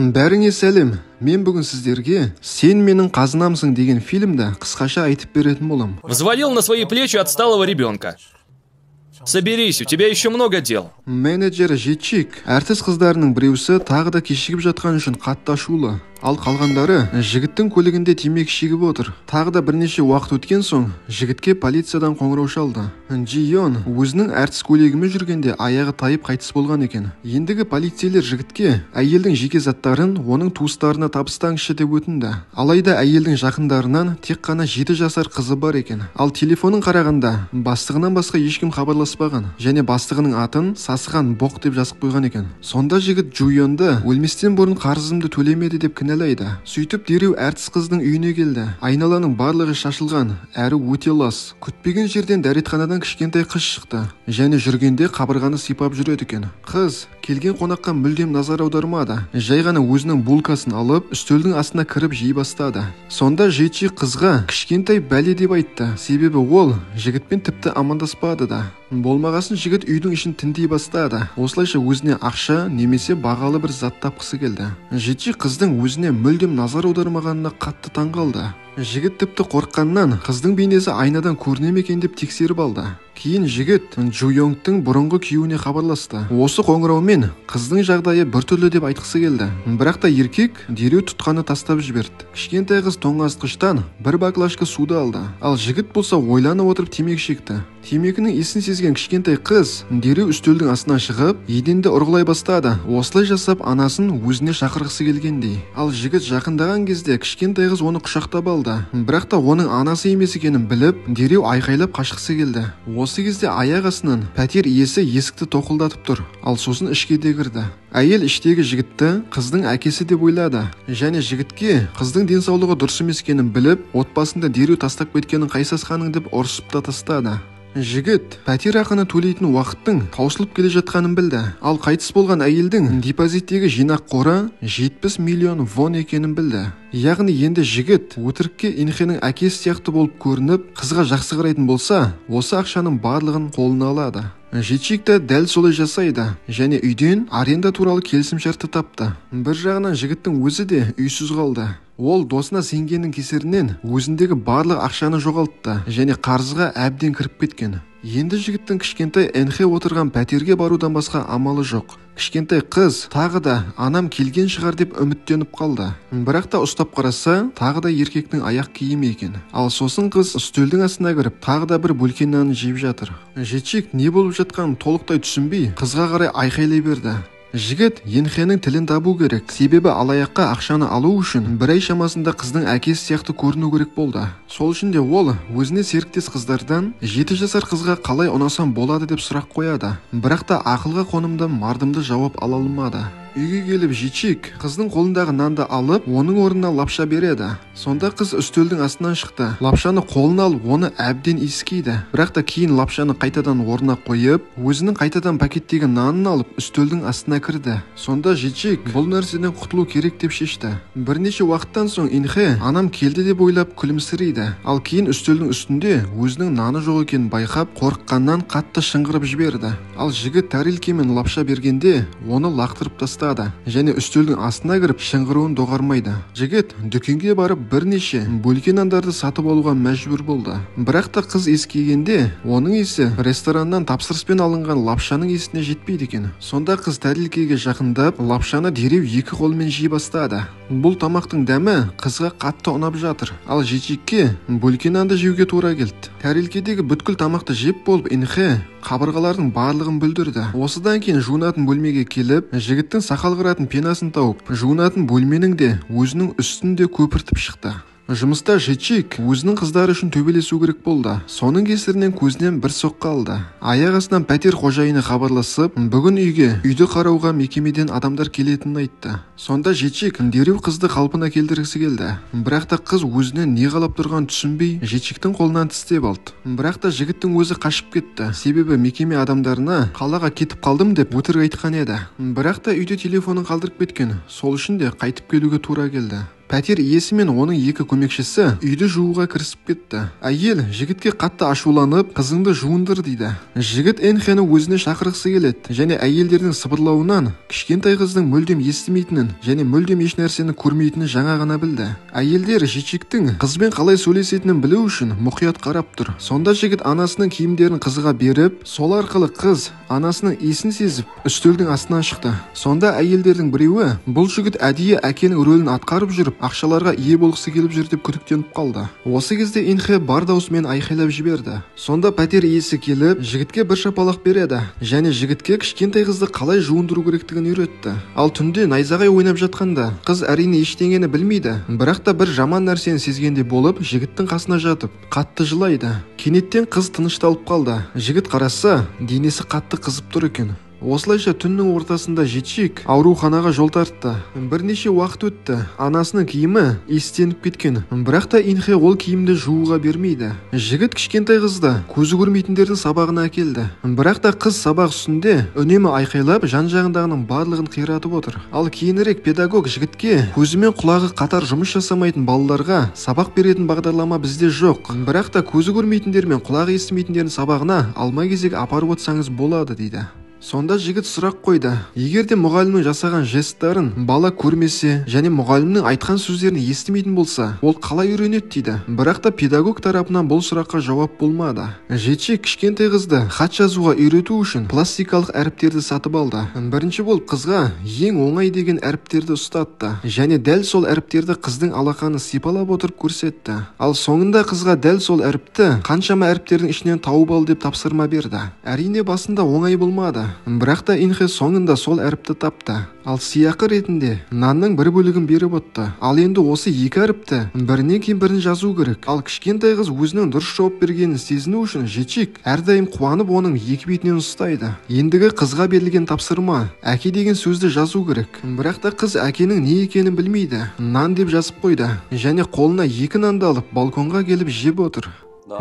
Бәріңе сәлем. Мен бүгін сіздерге «Сен менің қазынамсың» деген фильмді қысқаша айтып беретін болам. Взвалил на свои плечи отсталого ребенка. Соберись, у тебя еще много дел. Менеджер Жетчик, әртіс қыздарының біреусі тағы да кешігіп жатқан үшін қатты ашулы. Ал қалғандары жігіттің көлігінде темекі шегіп отыр. Тағы да бірнеше уақыт өткен соң жігітке полициядан қоңырау шалды. Джион өзінің әртіс көлігімен жүргенде аяғы тайып қайтыс болған екен. Ендігі полицейлер жігітке әйелдің жеке заттарын оның туыстарына табыстаңызшы деп өтінді. Алайда әйелдің жақындарынан тек қана 7 жасар қызы бар екен. Ал телефонын қарағанда бастығынан басқа ешкім хабарласпаған және бастығының атын сасыған боқ деп жазып қойған екен. Сонда жігіт Джуйонды өлместен бұрын қарызымды төлемеді деп кінәлайды. Сөйтіп дереу әртіс қыздың үйіне келді. Айналаның барлығы шашылған, әрі өте лас. Күтпеген жерден дәретханадан кішкентай қыз шықты және жүргенде қабырғаны сипап жүреді екен. Қыз келген қонаққа мүлдем назар аудармады. Жай ғана өзінің булкасын алып, үстелдің астына кіріп жей бастады. Сонда Жетчи қызға кішкентай бәле деп айтты. Себебі ол жігітпен тіпті амандаспады да. Болмағасын жігіт үйдің ішін тінтей бастады. Осылайша өзіне ақша немесе бағалы бір зат тапқысы келді. Жетчи қыздың өзіне мүлдем назар аудармағанына қатты таң қалды. Жігіт тіпті қорыққаннан қыздың бейнесі айнадан көріне ме екен деп тексеріп алды. Кейін жігіт Джуйонгтың бұрынғы күйеуіне хабарласты. Осы қоңыраумен қыздың жағдайы біртүрлі деп айтқысы келді. Бірақ та еркек дереу тұтқаны тастап жіберді. Кішкентай қыз тоңазытқыштан бір баклажка суды алды. Ал жігіт болса ойланып отырып темекі шекті. Темекінің иісін сезген кішкентай қыз дереу үстелдің астынан шығып, еденді ұрғылай бастады. Осылай жасап анасын өзіне шақырғысы келгендей. Ал жігіт жақындаған кезде кішкентай қыз оны құшақтап алды. Бірақ та оның анасы емес екенін біліп, дереу айқайлап қашқысы келді. Осы кезде аяқ астынан пәтер иесі есікті тоқылдатып тұр. Ал сосын ішке де кірді. Әйел іштегі жігітті қыздың әкесі деп ойлады және жігітке қыздың денсаулығы дұрыс емес екенін біліп, отбасында дереу тастап кеткенін қайсасқаның деп ұрсып та тастады. Жігіт пәтер ақыны төлейтін уақыттың таусылып келе жатқанын білді. Ал қайтыс болған әйелдің депозиттегі жинақ қоры 70 миллион вон екенін білді. Яғни енді жігіт өтірікке Инхенің әкесі сияқты болып көрініп, қызға жақсы қарайтын болса, осы ақшаның барлығын қолына алады. Жетчик те дәл солай жасайды және үйден аренда туралы келісімшартты тапты. Бір жағынан жігіттің өзі де үйсіз қалды. Ол досына сенгеннің кесірінен өзіндегі барлық ақшаны жоғалтты және қарызға әбден кіріп кеткен. Енді жігіттің кішкентай Энхе отырған пәтерге барудан басқа амалы жоқ. Кішкентай қыз тағы да анам келген шығар деп үміттеніп қалды. Бірақ та ұстап қараса, тағы да еркектің аяқ киімі екен. Ал сосын қыз үстелдің астына кіріп, тағы да бір бөлке нанын жеп жатыр. Жетчик не болып жатқанын толықтай түсінбей, қызға қарай айқайлай берді. Жігіт Енхенің тілін табу керек. Себебі алаяққа ақшаны алу үшін бір ай шамасында қыздың әкесі сияқты көріну керек болды. Сол үшін де ол өзіне серіктес қыздардан 7 жасар қызға қалай ұнасам болады деп сұрақ қояды. Бірақ та ақылға қонымды мардымды жауап ала алмады. Үйге келіп Жетчик қыздың қолындағы нанды алып, оның орнына лапша береді. Сонда қыз үстелдің астынан шықты. Лапшаны қолына алып, оны әбден иіскейді. Бірақ та кейін лапшаны қайтадан орнына қойып, өзінің қайтадан пакеттегі нанын алып, үстелдің астына кірді. Сонда Жетчик бұл нәрседен құтылу керек деп шешті. Бірнеше уақыттан соң Инхе анам келді деп ойлап күлімсірейді. Ал кейін үстелдің үстінде өзінің наны жоқ екенін байқап, қорыққаннан қатты шыңғырып жіберді. Ал жігіт тәрелкемен лапша бергенде оны лақтырып тастады және үстелдің астына кіріп шыңғыруын доғармайды. Жігіт дүкенге барып бірнеше бөлке нандарды сатып алуға мәжбүр болды. Бірақ та қыз ескегенде оның иісі рестораннан тапсырыспен алынған лапшаның иісіне жетпейді екен. Сонда қыз тәрелкеге жақындап, лапшаны дереу екі қолмен жей бастады. Бұл тамақтың дәмі қызға қатты ұнап жатыр. Ал Жетчикке бөлке нанды жеуге тура келді. Тәрелкедегі бүткіл тамақты жеп болып, Инхе қабырғалардың барлығын бүлдірді. Осыдан кейін жуынатын бөлмеге келіп, жігіттің сақал қыратын пенасын тауып, жуынатын бөлменің де өзінің үстінде көпіртіп шықты. Жұмыста Жетчик өзінің қыздары үшін төбелесу керек болды. Соның кесірінен көзінен бір соққы алды. Аяқ астынан пәтер қожайыны хабарласып, бүгін үйді қарауға мекемеден адамдар келетінін айтты. Сонда Жетчик дереу қызды қалпына келтіргісі келді. Бірақ та қыз өзінен не қалап тұрғанын түсінбей, Жетчиктің қолынан тістеп алды. Бірақ та жігіттің өзі қашып кетті. Себебі мекеме адамдарына қалаға кетіп қалдым деп өтірік айтқан еді. Бірақ та үйде телефонын қалдырып кеткен. Сол үшін де қайтып келуге тура келді. Пәтер иесі мен оның екі көмекшісі үйді жууға кірісіп кетті. Әйел жігітке қатты ашуланып, қызыңды жуындыр дейді. Жігіт Энхені өзіне шақырғысы келеді және әйелдердің сыбырлауынан кішкентай қыздың мүлдем естімейтінін және мүлдем еш нәрсені көрмейтінін жаңа ғана білді. Әйелдер Жичиктің қызбен қалай сөйлесетінін білу үшін мұқият қарап тұр. Сонда жігіт анасының киімдерін қызға беріп, сол арқылы қыз анасының иісін сезіп, үстелдің астынан шықты. Сонда әйелдердің біреуі бұл жігіт әдейі әкенің рөлін атқарып жүріп, ақшаларға ие болғысы келіп жүр деп күдіктеніп қалды. Осы кезде Энхе бар даусымен айқайлап жіберді. Сонда пәтер иесі келіп, жігітке бір шапалақ береді және жігітке кішкентай қызды қалай жуындыру керектігін үйретті. Ал түнде найзағай ойнап жатқанда қыз әрине ештеңені білмейді, бірақ та бір жаман нәрсені сезгендей болып жігіттің қасына жатып, қатты жылайды. Кенеттен қыз тынышталып қалды. Жігіт қараса, денесі қатты қызып тұр екен. Осылайша түннің ортасында Жичик ауруханаға жол тартты. Бірнеше уақыт өтті. Анасының киімі иістеніп кеткен. Бірақ та Энхе ол киімді жууға бермейді. Жігіт кішкентай қызды көзі көрмейтіндердің сабағына әкелді. Бірақ та қыз сабақ үстінде үнемі айқайлап, жан-жағындағының барлығын қиратып отыр. Ал кейінірек педагог жігітке көзі мен құлағы қатар жұмыс жасамайтын балаларға сабақ беретін бағдарлама бізде жоқ. Бірақ та көзі көрмейтіндер мен құлағы естімейтіндердің сабағына алма-кезек апарып отсаңыз болады дейді. Сонда жігіт сұрақ қойды. Егер де мұғалімнің жасаған жесттарын бала көрмесе және мұғалімнің айтқан сөздерін естімейтін болса, ол қалай үйренеді дейді. Бірақ та педагог тарапынан бұл сұраққа жауап болмады. Жичик кішкентай қызды хат жазуға үйрету үшін пластикалық әріптерді сатып алды. Бірінші болып қызға ең оңай деген әріптерді ұстатты және дәл сол әріптерді қыздың алақаны сипалап отырып көрсетті. Ал соңында қызға дәл сол әріпті қаншама әріптердің ішінен тауып ал деп тапсырма берді. Әрине басында оңай болмады. Бірақ та Энхе соңында сол әріпті тапты. Ал сыйақы ретінде нанның бір бөлігін беріп отты. Ал енді осы екі әріпті бірінен кейін бірін жазу керек. Ал кішкентай қыз өзінің дұрыс жауап бергенін сезіну үшін Жичик әрдайым қуанып оның екі бетінен ұстайды. Ендігі қызға берілген тапсырма әке деген сөзді жазу керек. Бірақ та қыз әкенің не екенін білмейді. Нан деп жазып қойды және қолына екі нанды алып балконға келіп жеп отыр.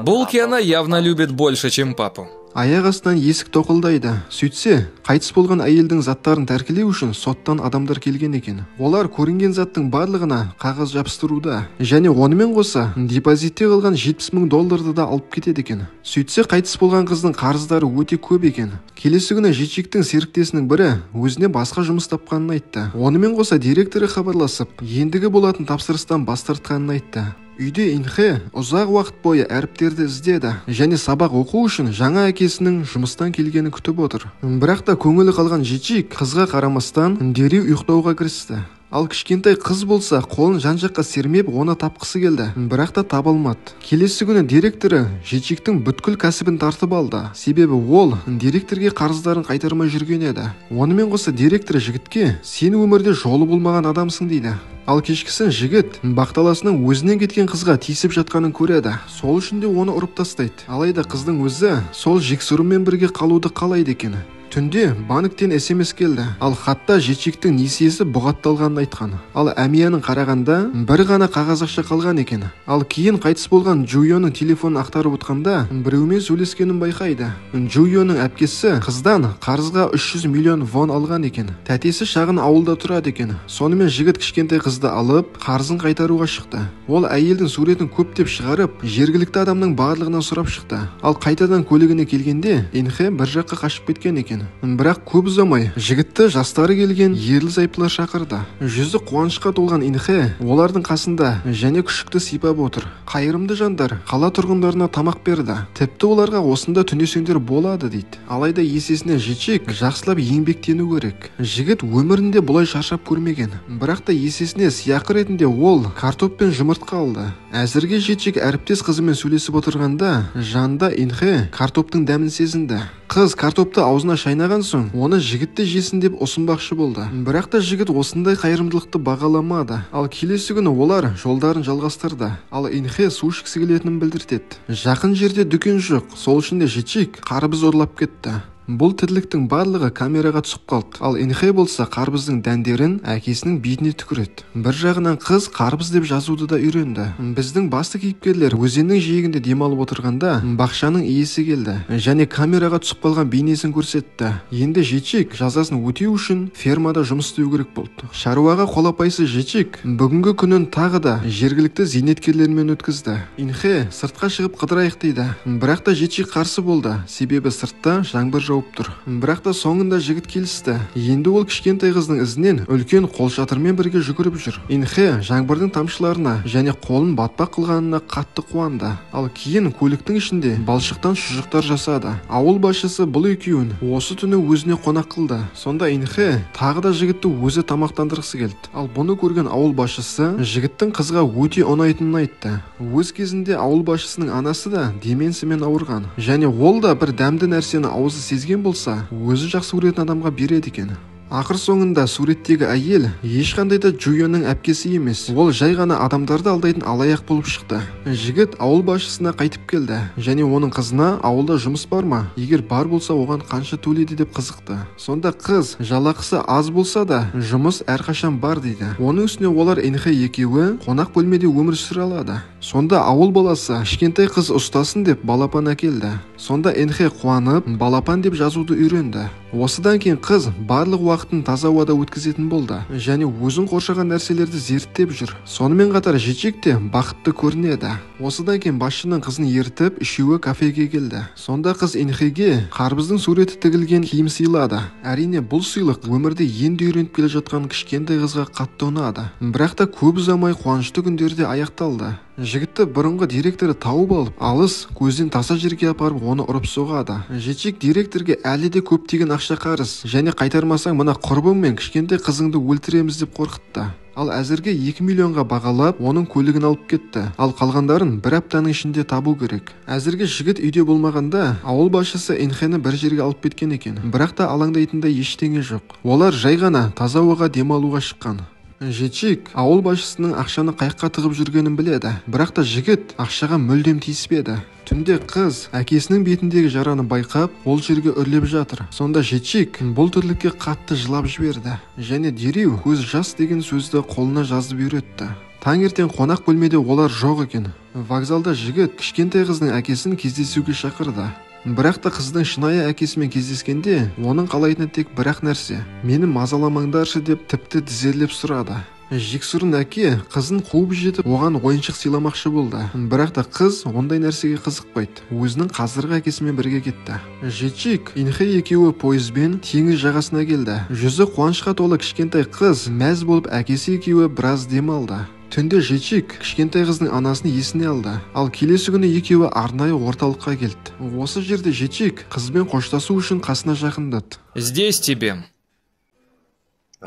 Булки она явно любит больше, чем папу. Аяқ астынан есік тоқылдайды. Сөйтсе, қайтыс болған әйелдің заттарын тәркілеу үшін соттан адамдар келген екен. Олар көрінген заттың барлығына қағаз жабыстыруда және онымен қоса депозитте қалған $70,000 да алып кетеді екен. Сөйтсе, қайтыс болған қыздың қарыздары өте көп екен. Келесі күні Жичиктің серіктесінің бірі өзіне басқа жұмыс тапқанын айтты. Онымен қоса директоры хабарласып, ендігі болатын тапсырыстан бас тартқанын айтты. Үйде Энхе ұзақ уақыт бойы әріптерді іздеді және сабақ оқу үшін жаңа әкесінің жұмыстан келгенін күтіп отыр. Бірақ та көңілі қалған Жичик қызға қарамастан дереу ұйықтауға кірісті. Ал кішкентай қыз болса қолын жан-жаққа сермеп оны тапқысы келді, бірақ та таба алмады. Келесі күні директоры Жичиктің бүткіл кәсібін тартып алды. Себебі ол директорге қарыздарын қайтармай жүрген еді. Онымен қоса директор жігітке сен өмірде жолы болмаған адамсың дейді. Ал кешкісін жігіт бақталасының өзінен кеткен қызға тиісіп жатқанын көреді. Сол үшін де оны ұрып тастайды. Алайда қыздың өзі сол жексұрымен бірге қалуды қалайды екен. Түнде банктен SMS келді. Ал хатта Жичиктің несиесі бұғатталғанын айтқан. Ал Әмияның қарағанда бір ғана қағаз ақша қалған екен. Ал кейін қайтыс болған Джуйоның телефонын ақтарып отқанда біреумен сөйлескенін байқайды. Джуйоның әпкесі қыздан қарызға 300 миллион вон алған екен. Тәтесі шағын ауылда тұрады екен. Сонымен жігіт кішкентай қызды алып қарызын қайтаруға шықты. Ол әйелдің суретін көптеп шығарып, жергілікті адамның барлығынан сұрап шықты. Ал қайтадан көлігіне келгенде Энхе бір жаққа қашып кеткен екен. Бірақ көп ұзамай жігітті жастары келген ерлі-зайыптылар шақырды. Жүзі қуанышқа толған Энхе олардың қасында және күшікті сипап отыр. Қайырымды жандар қала тұрғындарына тамақ берді. Тіпті оларға осында түнесеңдер болады дейді. Алайда есесіне Жичик жақсылап еңбектену керек. Жігіт өмірінде бұлай шаршап көрмеген. Бірақ та есесіне сыйақы ретінде ол картоп пен жұмыртқа алды. Әзірге Жичик әріптес қызымен сөйлесіп отырғанда жанында Энхе картоптың дәмін сезінді. Қыз картопты аузына шайнаған соң, оны жігітті жесін деп ұсынбақшы болды. Бірақ та жігіт осындай қайырымдылықты бағаламады. Ал келесі күні олар жолдарын жалғастырды. Ал Энхе су ішкісі келетінін білдіртеді. Жақын жерде дүкен жоқ, сол үшін де Жичик қарбыз ұрлап кетті. Бұл тірліктің барлығы камераға түсіп қалды. Ал Инхэ болса қарбыздың дәндерін әкесінің бетіне түкіреді. Бір жағынан қыз қарбыз деп жазуды да үйренді. Біздің басты кейіпкерлер өзеннің жиегінде демалып отырғанда бақшаның иесі келді және камераға түсіп қалған бейнесін көрсетті. Енді Жечик жазасын өтеу үшін фермада жұмыс істеу керек болды. Шаруаға қолапайсы Жечик бүгінгі күнін тағы да жергілікті зейнеткерлермен өткізді. Инхэ сыртқа шығып қыдырайық дейді. Бірақ та Жечик қарсы болды, себебі сыртта жаңбыр жауып тұр. Бірақ та соңында жігіт келісті. Енді ол кішкентай қыздың ізінен үлкен қолшатырмен бірге жүгіріп жүр. Инхэ жаңбырдың тамшыларына және қолын батпақ қылғанына қатты қуанды. Ал кейін көліктің ішінде балшықтан шұжықтар жасады. Ауыл басшысы бұл екеуін осы түні өзіне қонақ қылды. Сонда Инхэ тағы да жігітті өзі тамақтандырғысы келді. Ал бұны көрген ауыл басшысы жігіттің қызға өте ұнайтынын айтты. Өз кезінде ауыл басшысының анасы да деменциямен ауырған және ол да бір дәмді нәрсені аузы сезген болса, өзі жақсы көретін адамға береді екен. Ақыр соңында суреттегі әйел ешқандай да Джуйонның әпкесі емес, ол жай ғана адамдарды алдайтын алаяқ болып шықты. Жігіт ауыл басшысына қайтып келді және оның қызына ауылда жұмыс бар ма? Егер бар болса, оған қанша төлейді деп қызықты. Сонда қыз жалақысы аз болса да жұмыс әрқашан бар дейді. Оның үстіне олар Инхэ екеуі қонақ бөлмеде өмір сүре алады. Сонда ауыл баласы кішкентай қыз ұстасын деп балапан әкелді. Сонда Инхэ қуанып балапан деп жазуды үйренді. Осыдан кейін қыз барлық уақытын таза ауада өткізетін болды және өзін қоршаған нәрселерді зерттеп жүр. Сонымен қатар Жечик те бақытты көрінеді. Осыдан кейін басшының қызын ертіп үшеуі кафеге келді. Сонда қыз Инхэге қарбыздың суреті тігілген киім сыйлады. Әрине бұл сыйлық өмірде енді үйреніп келе жатқан кішкентай қызға қатты ұнады. Бірақ та көп ұзамай қуанышты күндерде аяқталды. Жігітті бұрынғы директоры тауып алып, алыс көзден таса жерге апарып оны ұрып соғады. Жечик директорге әлі де көптеген ақша қарыз және қайтармасаң мына құрбың мен кішкентай қызыңды өлтіреміз деп қорқытты. Ал әзірге 2 миллионға бағалап, оның көлігін алып кетті. Ал қалғандарын бір аптаның ішінде табу керек. Әзірге жігіт үйде болмағанда, ауыл басшысы Инхэні бір жерге алып кеткен екен. Бірақ та алаңдайтындай ештеңе жоқ. Олар жай ғана таза ауаға демалуға шыққан. Жечик ауыл басшысының ақшаны қайыққа тығып жүргенін біледі. Бірақ та жігіт ақшаға мүлдем тиіспеді. Түнде қыз әкесінің бетіндегі жараны байқап, ол жерге үрлеп жатыр. Сонда Жечик бұл тірлікке қатты жылап жіберді және дереу көз жас деген сөзді қолына жазып үйретті. Таңертең қонақ бөлмеде олар жоқ екен. Вокзалда жігіт кішкентай қыздың әкесін кездесуге шақырды. Бірақ та қыздың шынайы әкесімен кездескенде оның қалайтыны тек бір-ақ нәрсе: мені мазаламаңдаршы деп тіпті тізерлеп сұрады. Жексұрын әке қызын қуып жетіп, оған ойыншық сыйламақшы болды. Бірақ та қыз ондай нәрсеге қызықпайды. Өзінің қазіргі әкесімен бірге кетті. Жечик, Инхэ екеуі пойызбен теңіз жағасына келді. Жүзі қуанышқа толы кішкентай қыз мәз болып, әкесі екеуі біраз демалды. Түнде Жечик кішкентай қыздың анасын есіне алды. Ал келесі күні екеуі арнайы орталыққа келді. Осы жерде Жечик қызбен қоштасу үшін қасына жақындады. Здесь тебе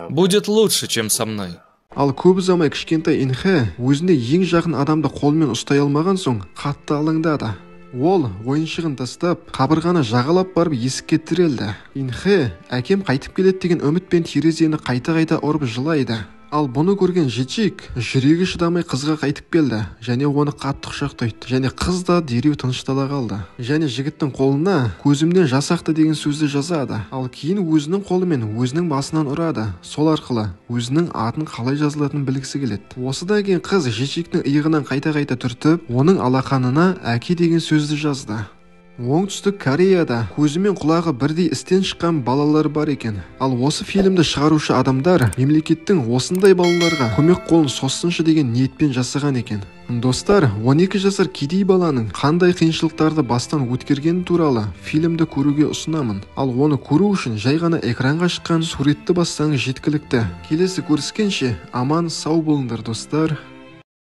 будет лучше, чем со мной. Ал көп ұзамай кішкентай Инхэ өзіне ең жақын адамды қолмен ұстай алмаған соң қатты алаңдады. Ол ойыншығын тастап, қабырғаны жағалап барып есікке тірелді. Инхэ әкем қайтып келеді деген үмітпен терезені қайта-қайта ұрып жылайды. Ал бұны көрген Жечик жүрегі шыдамай қызға қайтып келді және оны қатты құшақтайды және қыз да дереу тыныштала қалды. Және жігіттің қолына көзімнен жас ақты деген сөзді жазады. Ал кейін өзінің қолымен өзінің басынан ұрады. Сол арқылы өзінің атын қалай жазылатынын білгісі келеді. Осыдан кейін қыз Жечиктің иығынан қайта-қайта түртіп, оның алақанына әке деген сөзді жазды. Оңтүстік Кореяда көзі мен құлағы бірдей істен шыққан балалар бар екен. Ал осы фильмді шығарушы адамдар мемлекеттің осындай балаларға көмек қолын созсыншы деген ниетпен жасаған екен. Достар, 12 жасар кедей баланың қандай қиыншылықтарды бастан өткергені туралы фильмді көруге ұсынамын. Ал оны көру үшін жай ғана экранға шыққан суретті бассаңыз жеткілікті. Келесі көріскенше аман сау болыңдар достар.